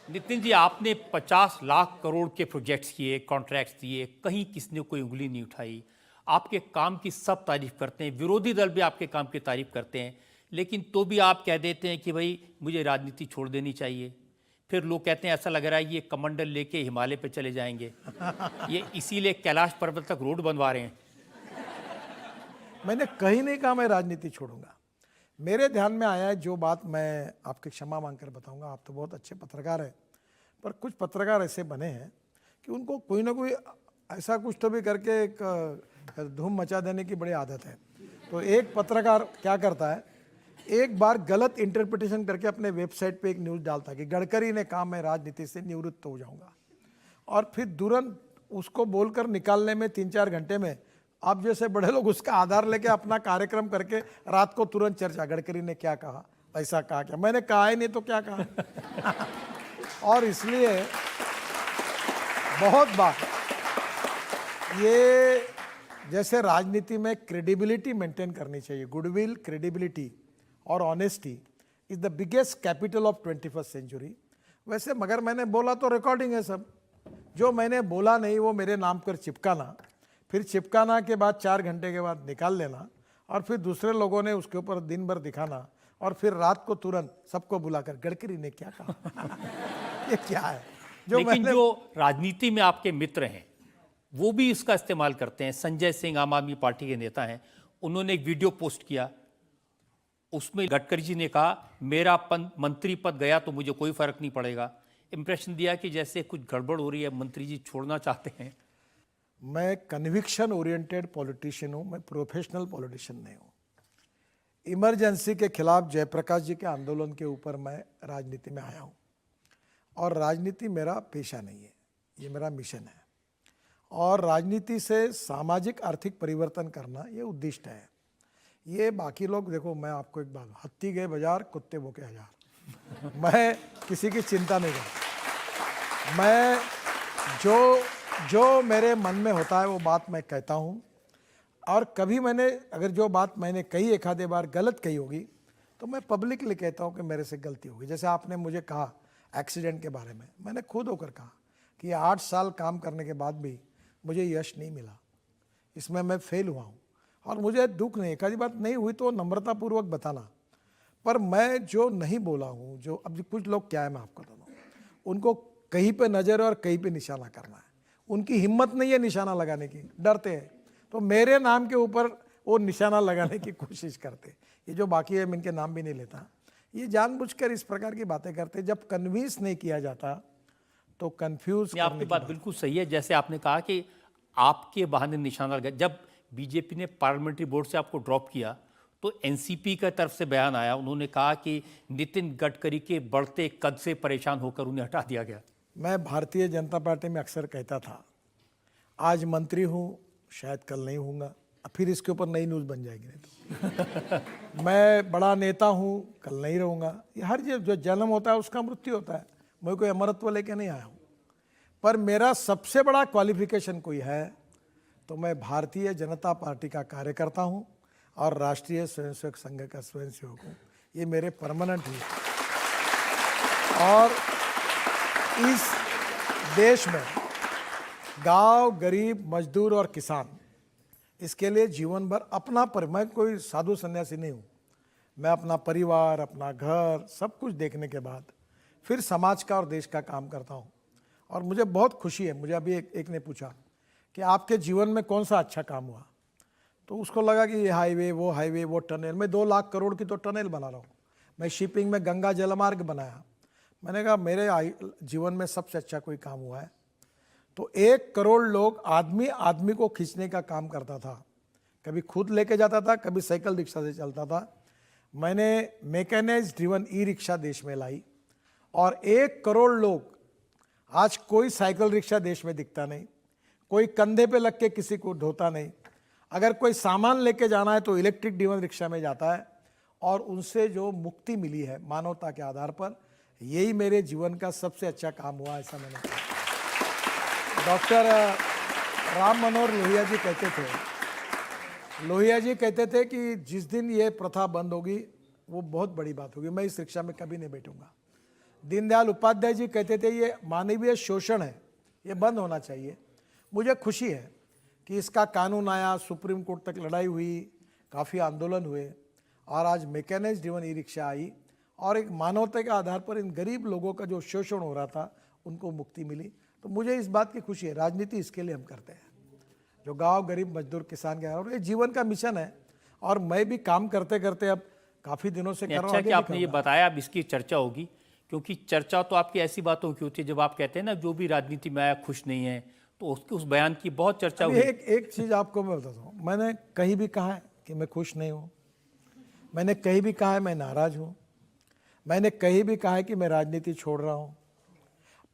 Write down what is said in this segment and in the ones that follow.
नितिन जी, आपने 50 लाख करोड़ के प्रोजेक्ट्स किए, कॉन्ट्रैक्ट्स दिए, कहीं किसी ने कोई उंगली नहीं उठाई। आपके काम की सब तारीफ करते हैं, विरोधी दल भी आपके काम की तारीफ करते हैं, लेकिन तो भी आप कह देते हैं कि भाई मुझे राजनीति छोड़ देनी चाहिए। फिर लोग कहते हैं ऐसा लग रहा है ये कमंडल लेके हिमालय पे चले जाएंगे, ये इसीलिए कैलाश पर्वत तक रोड बनवा रहे हैं। मैंने कहीं नहीं कहा मैं राजनीति छोड़ूंगा। मेरे ध्यान में आया है जो बात मैं आपकी क्षमा मांगकर बताऊंगा। आप तो बहुत अच्छे पत्रकार हैं, पर कुछ पत्रकार ऐसे बने हैं कि उनको कोई ना कोई ऐसा कुछ तो भी करके एक धूम मचा देने की बड़ी आदत है। तो एक पत्रकार क्या करता है, एक बार गलत इंटरप्रिटेशन करके अपने वेबसाइट पे एक न्यूज़ डालता है कि गडकरी ने कहा मैं राजनीति से निवृत्त हो जाऊंगा, और फिर तुरंत उसको बोलकर निकालने में 3-4 घंटे में आप जैसे बड़े लोग उसका आधार लेके अपना कार्यक्रम करके रात को तुरंत चर्चा, गडकरी ने क्या कहा, ऐसा कहा क्या, मैंने कहा ही नहीं तो क्या कहा। और इसलिए बहुत बार ये जैसे राजनीति में क्रेडिबिलिटी मेंटेन करनी चाहिए, गुडविल, क्रेडिबिलिटी और honesty is the biggest capital of 21st century. वैसे मगर मैंने बोला तो रिकॉर्डिंग है सब, जो मैंने बोला नहीं वो मेरे नाम पर चिपकाना, फिर चिपकाना के बाद 4 घंटे के बाद निकाल लेना, और फिर दूसरे लोगों ने उसके ऊपर दिन भर दिखाना, और फिर रात को तुरंत सबको बुलाकर गडकरी ने क्या कहा। ये क्या है लेकिन जो राजनीति में आपके मित्र हैं वो भी इसका इस्तेमाल करते हैं। संजय सिंह आम आदमी पार्टी के नेता हैं, उन्होंने एक वीडियो पोस्ट किया, उसमें गडकरी जी ने कहा मेरा मंत्री पद गया तो मुझे कोई फर्क नहीं पड़ेगा। इंप्रेशन दिया कि जैसे कुछ गड़बड़ हो रही है, मंत्री जी छोड़ना चाहते हैं। मैं कन्विक्शन ओरिएंटेड पॉलिटिशियन हूँ, मैं प्रोफेशनल पॉलिटिशियन नहीं हूँ। इमरजेंसी के खिलाफ जयप्रकाश जी के आंदोलन के ऊपर मैं राजनीति में आया हूँ, और राजनीति मेरा पेशा नहीं है, ये मेरा मिशन है। और राजनीति से सामाजिक आर्थिक परिवर्तन करना ये उद्दिष्ट है। ये बाकी लोग, देखो मैं आपको एक बात, हत्ती गए बाजार कुत्ते भूखे हजार। मैं किसी की चिंता नहीं करता। मैं जो मेरे मन में होता है वो बात मैं कहता हूँ, और कभी मैंने अगर जो बात मैंने कही एक आधे बार गलत कही होगी तो मैं पब्लिकली कहता हूँ कि मेरे से गलती होगी। जैसे आपने मुझे कहा एक्सीडेंट के बारे में, मैंने खुद होकर कहा कि 8 साल काम करने के बाद भी मुझे यश नहीं मिला, इसमें मैं फेल हुआ हूँ, और मुझे दुख नहीं। एक आधी बात नहीं हुई तो नम्रतापूर्वक बताना, पर मैं जो नहीं बोला हूँ, जो अब कुछ लोग क्या है मैं आपको बताता हूँ, उनको कहीं पे नज़र और कहीं पे निशाना करना है, उनकी हिम्मत नहीं है निशाना लगाने की, डरते हैं, तो मेरे नाम के ऊपर वो निशाना लगाने की कोशिश करते। ये जो बाकी है मैं इनके नाम भी नहीं लेता, ये जानबूझकर इस प्रकार की बातें करते। जब कन्विंस नहीं किया जाता तो कंफ्यूज। आपकी बात बिल्कुल सही है। जैसे आपने कहा कि आपके बहाने निशाना लगा, जब बीजेपी ने पार्लियामेंट्री बोर्ड से आपको ड्रॉप किया तो एनसीपी की तरफ से बयान आया, उन्होंने कहा कि नितिन गडकरी के बढ़ते कद से परेशान होकर उन्हें हटा दिया गया। मैं भारतीय जनता पार्टी में अक्सर कहता था, आज मंत्री हूँ, शायद कल नहीं हूँगा, फिर इसके ऊपर नई न्यूज़ बन जाएगी नहीं तो। मैं बड़ा नेता हूँ, कल नहीं रहूँगा। ये हर जो जन्म होता है उसका मृत्यु होता है, मैं कोई अमरत्व लेके नहीं आया हूँ। पर मेरा सबसे बड़ा क्वालिफिकेशन कोई है तो मैं भारतीय जनता पार्टी का कार्यकर्ता हूँ और राष्ट्रीय स्वयंसेवक संघ का स्वयंसेवक हूँ। ये मेरे परमानेंट ही। और इस देश में गांव, गरीब, मजदूर और किसान, इसके लिए जीवन भर अपना मैं कोई साधु सन्यासी नहीं हूँ। मैं अपना परिवार, अपना घर, सब कुछ देखने के बाद फिर समाज का और देश का काम करता हूँ। और मुझे बहुत खुशी है। मुझे अभी एक ने पूछा कि आपके जीवन में कौन सा अच्छा काम हुआ, तो उसको लगा कि ये हाईवे, वो टनल। मैं 2 लाख करोड़ की तो टनल बना रहा हूँ। मैं शिपिंग में गंगा जलमार्ग बनाया। मैंने कहा मेरे जीवन में सबसे अच्छा कोई काम हुआ है तो 1 करोड़ लोग आदमी को खींचने का काम करता था। कभी खुद लेके जाता था, कभी साइकिल रिक्शा से चलता था। मैंने मैकेनाइज्ड ड्रिवन ई रिक्शा देश में लाई, और 1 करोड़ लोग, आज कोई साइकिल रिक्शा देश में दिखता नहीं, कोई कंधे पे लग के किसी को ढोता नहीं। अगर कोई सामान लेके जाना है तो इलेक्ट्रिक ड्रिवन रिक्शा में जाता है, और उनसे जो मुक्ति मिली है मानवता के आधार पर, यही मेरे जीवन का सबसे अच्छा काम हुआ, ऐसा मैंने कहा। डॉक्टर राम मनोहर लोहिया जी कहते थे कि जिस दिन ये प्रथा बंद होगी वो बहुत बड़ी बात होगी। मैं इस रिक्शा में कभी नहीं बैठूंगा। दीनदयाल उपाध्याय जी कहते थे ये मानवीय शोषण है, ये बंद होना चाहिए। मुझे खुशी है कि इसका कानून आया, सुप्रीम कोर्ट तक लड़ाई हुई, काफ़ी आंदोलन हुए और आज मैकेनाइज्ड ड्रिवन ई रिक्शा आई और एक मानवता के आधार पर इन गरीब लोगों का जो शोषण हो रहा था उनको मुक्ति मिली। तो मुझे इस बात की खुशी है, राजनीति इसके लिए हम करते हैं, जो गांव गरीब मजदूर किसान के, और ये जीवन का मिशन है। और मैं भी काम करते करते अब काफ़ी दिनों से कर रहा हूँ। अच्छा आगे कि भी आपने ये करूँगा। बताया, अब इसकी चर्चा होगी, क्योंकि चर्चा तो आपकी ऐसी बातों की होती है जब आप कहते हैं ना जो भी राजनीति में आया खुश नहीं है, तो उसके उस बयान की बहुत चर्चा अभी हुई। एक चीज़ आपको मैं बताता हूँ, मैंने कहीं भी कहा है कि मैं खुश नहीं हूँ, मैंने कहीं भी कहा है मैं नाराज हूँ, मैंने कहीं भी कहा है कि मैं राजनीति छोड़ रहा हूँ।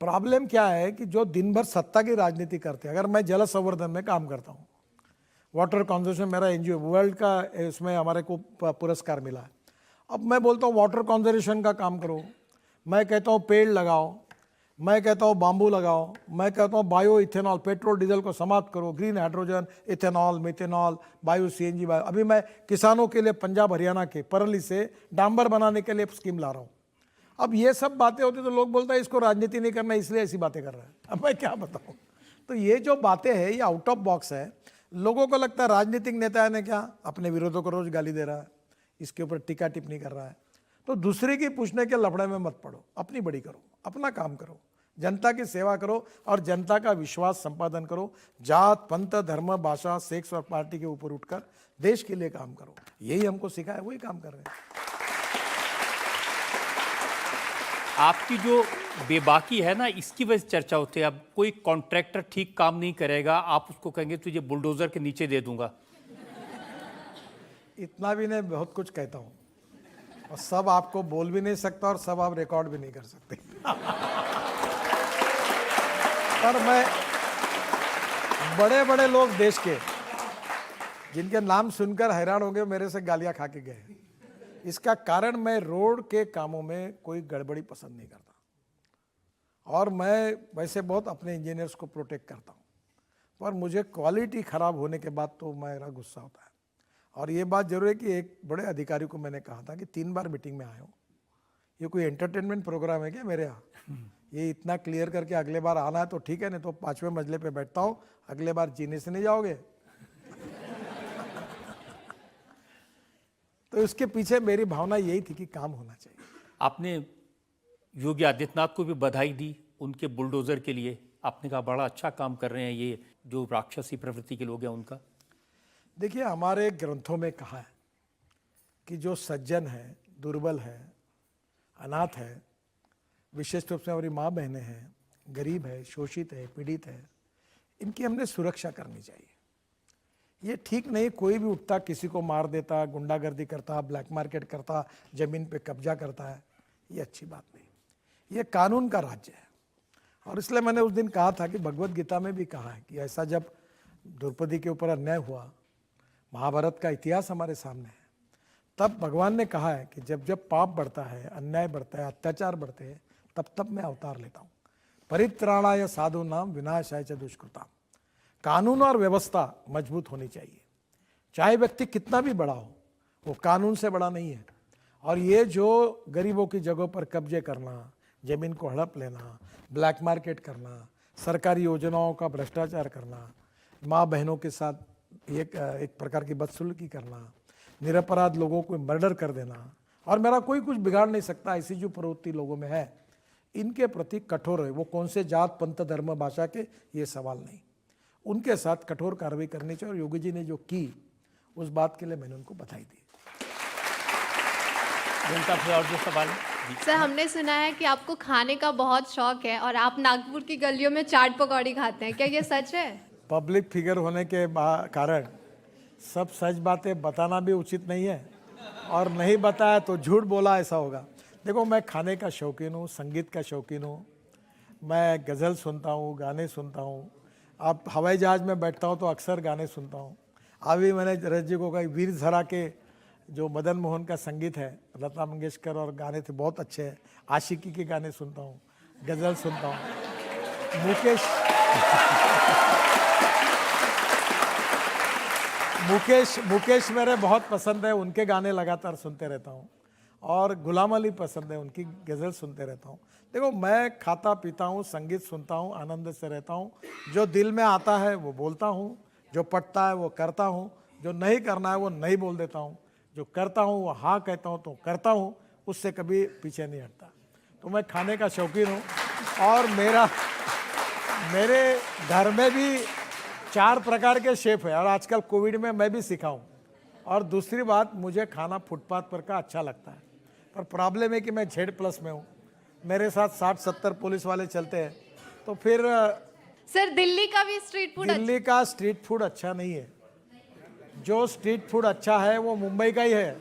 प्रॉब्लम क्या है कि जो दिन भर सत्ता की राजनीति करते हैं, अगर मैं जल संवर्धन में काम करता हूँ, वाटर कंजर्वेशन मेरा एनजीओ वर्ल्ड का, इसमें हमारे को पुरस्कार मिला है। अब मैं बोलता हूँ वाटर कंजर्वेशन का काम करो, मैं कहता हूँ पेड़ लगाओ, मैं कहता हूँ बाम्बू लगाओ, मैं कहता हूँ बायो इथेनॉल, पेट्रोल डीजल को समाप्त करो, green hydrogen, ethanol, methanol, bio CNG. अभी मैं किसानों के लिए पंजाब हरियाणा के परली से डांबर बनाने के लिए स्कीम ला रहा हूँ। अब ये सब बातें होती तो लोग बोलते हैं इसको राजनीति नहीं करना इसलिए ऐसी बातें कर रहा है। अब मैं क्या बताऊँ। तो ये जो बातें हैं ये आउट ऑफ बॉक्स है। लोगों को लगता है राजनीतिक नेता ने क्या अपने विरोधों को रोज गाली दे रहा है, इसके ऊपर टीका टिप्पणी कर रहा है। तो दूसरे की पूछने के लफड़े में मत पड़ो, अपनी बड़ी करो, अपना काम करो, जनता की सेवा करो और जनता का विश्वास संपादन करो। जात पंथ धर्म भाषा सेक्स और पार्टी के ऊपर उठकर देश के लिए काम करो, यही हमको सिखा है, वही काम कर रहे हैं। आपकी जो बेबाकी है ना, इसकी वजह से चर्चा होती है। अब कोई कॉन्ट्रैक्टर ठीक काम नहीं करेगा, आप उसको कहेंगे तुझे बुलडोजर के नीचे दे दूंगा। इतना भी नहीं, बहुत कुछ कहता हूँ और सब आपको बोल भी नहीं सकता और सब आप रिकॉर्ड भी नहीं कर सकते। पर मैं बड़े बड़े लोग देश के जिनके नाम सुनकर हैरान हो गए, मेरे से गालियां खा के गए। इसका कारण मैं रोड के कामों में कोई गड़बड़ी पसंद नहीं करता और मैं वैसे बहुत अपने इंजीनियर्स को प्रोटेक्ट करता हूँ, पर मुझे क्वालिटी खराब होने के बाद तो मेरा गुस्सा होता है। और ये बात जरूर है कि एक बड़े अधिकारी को मैंने कहा था कि 3 बार मीटिंग में आया हूँ, ये कोई एंटरटेनमेंट प्रोग्राम है क्या मेरे यहाँ? ये इतना क्लियर करके अगले बार आना है तो ठीक है, नहीं तो 5वें मंजिले पे बैठता हूँ, अगले बार जीने से नहीं जाओगे। तो इसके पीछे मेरी भावना यही थी कि काम होना चाहिए। आपने योगी आदित्यनाथ को भी बधाई दी उनके बुलडोजर के लिए। आपने कहा बड़ा अच्छा काम कर रहे हैं ये जो राक्षसी प्रवृत्ति के लोग हैं उनका। देखिए, हमारे ग्रंथों में कहा है कि जो सज्जन है, दुर्बल है, अनाथ है, विशेष रूप से हमारी माँ बहनें हैं, गरीब है, शोषित है, पीड़ित है, इनकी हमने सुरक्षा करनी चाहिए। ये ठीक नहीं कोई भी उठता किसी को मार देता, गुंडागर्दी करता, ब्लैक मार्केट करता, जमीन पे कब्जा करता है, ये अच्छी बात नहीं। ये कानून का राज्य है और इसलिए मैंने उस दिन कहा था कि भगवत गीता में भी कहा है कि ऐसा जब द्रौपदी के ऊपर अन्याय हुआ, महाभारत का इतिहास हमारे सामने है, तब भगवान ने कहा है कि जब जब पाप बढ़ता है, अन्याय बढ़ता है, अत्याचार बढ़ते हैं, तब तब मैं अवतार लेता हूँ। परित्राणाय साधूनाम विनाशाय च दुष्कृताम। कानून और व्यवस्था मजबूत होनी चाहिए, चाहे व्यक्ति कितना भी बड़ा हो, वो कानून से बड़ा नहीं है। और ये जो गरीबों की जगहों पर कब्जे करना, जमीन को हड़प लेना, ब्लैक मार्केट करना, सरकारी योजनाओं का भ्रष्टाचार करना, माँ बहनों के साथ एक प्रकार की बदसलूकी करना, निरपराध लोगों को मर्डर कर देना, और मेरा कोई कुछ बिगाड़ नहीं सकता, ऐसी जो प्रवृत्ति लोगों में है, इनके प्रति कठोर है। वो कौन से जात पंथ धर्म भाषा के, ये सवाल नहीं, उनके साथ कठोर कार्रवाई करनी चाहिए। और योगी जी ने जो की उस बात के लिए मैंने उनको बधाई दी। जनता से और जो सवाल है? सर, हमने सुना है कि आपको खाने का बहुत शौक है और आप नागपुर की गलियों में चाट पकौड़ी खाते हैं, क्या ये सच है? पब्लिक फिगर होने के कारण सब सच बातें बताना भी उचित नहीं है, और नहीं बताया तो झूठ बोला ऐसा होगा। देखो, मैं खाने का शौकीन हूँ, संगीत का शौकीन हूँ, मैं गज़ल सुनता हूँ, गाने सुनता हूँ। अब हवाई जहाज़ में बैठता हूँ तो अक्सर गाने सुनता हूँ। अभी मैंने रजत जी को कहा वीर ज़रा के जो मदन मोहन का संगीत है, लता मंगेशकर, और गाने थे बहुत अच्छे हैं। आशिकी के गाने सुनता हूँ, गज़ल सुनता हूँ। मुकेश मेरे बहुत पसंद है, उनके गाने लगातार सुनते रहता हूँ। और गुलाम अली पसंद है, उनकी गज़ल सुनते रहता हूँ। देखो, मैं खाता पीता हूँ, संगीत सुनता हूँ, आनंद से रहता हूँ। जो दिल में आता है वो बोलता हूँ, जो पटता है वो करता हूँ, जो नहीं करना है वो नहीं बोल देता हूँ, जो करता हूँ वो हाँ कहता हूँ तो करता हूँ, उससे कभी पीछे नहीं हटता। तो मैं खाने का शौकीन हूँ और मेरे घर में भी 4 प्रकार के शेफ़ हैं और आजकल कोविड में मैं भी सीखा हूँ। और दूसरी बात, मुझे खाना फुटपाथ पर का अच्छा लगता है, पर प्रॉब्लम है कि मैं Z+ में हूँ, मेरे साथ 60-70 पुलिस वाले चलते हैं, तो फिर सर दिल्ली का भी स्ट्रीट फूड दिल्ली का स्ट्रीट फूड अच्छा नहीं है। जो स्ट्रीट फूड अच्छा है वो मुंबई का ही है।